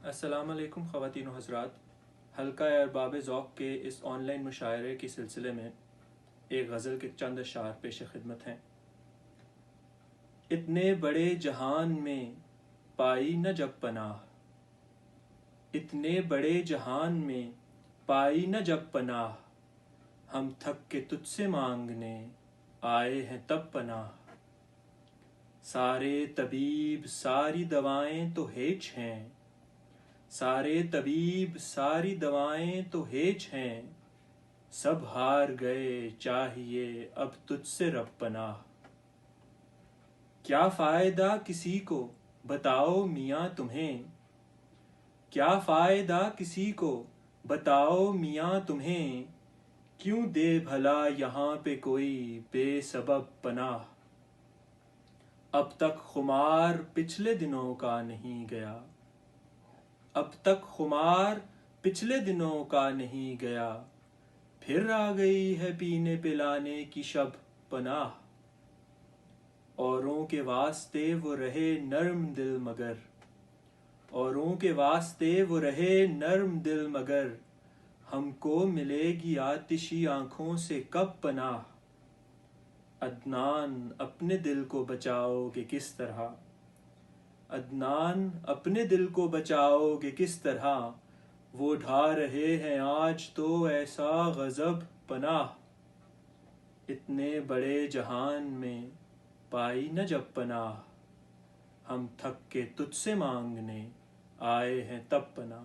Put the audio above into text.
السلام علیکم خواتین و حضرات، حلقہ ارباب ذوق کے اس آن لائن مشاعرے کے سلسلے میں ایک غزل کے چند اشعار پیش خدمت ہیں۔ اتنے بڑے جہان میں پائی نہ جب پناہ، اتنے بڑے جہان میں پائی نہ جب پناہ، ہم تھک کے تجھ سے مانگنے آئے ہیں تب پناہ۔ سارے طبیب ساری دوائیں تو ہیچ ہیں، سارے طبیب ساری دوائیں تو ہیچ ہیں، سب ہار گئے چاہیے اب تجھ سے رب پناہ۔ کیا فائدہ کسی کو بتاؤ میاں تمہیں، کیا فائدہ کسی کو بتاؤ میاں تمہیں، کیوں دے بھلا یہاں پہ کوئی بے سبب پناہ۔ اب تک خمار پچھلے دنوں کا نہیں گیا، اب تک خمار پچھلے دنوں کا نہیں گیا، پھر آ گئی ہے پینے پلانے کی شب پناہ۔ اوروں کے واسطے وہ رہے نرم دل مگر، اوروں کے واسطے وہ رہے نرم دل مگر، ہم کو ملے گی آتشی آنکھوں سے کب پناہ۔ عدنان اپنے دل کو بچاؤ گے کس طرح، عدنان اپنے دل کو بچاؤ گے کس طرح، وہ ڈھا رہے ہیں آج تو ایسا غضب پناہ۔ اتنے بڑے جہان میں پائی نہ جب پناہ، ہم تھک کے تجھ سے مانگنے آئے ہیں تب پناہ۔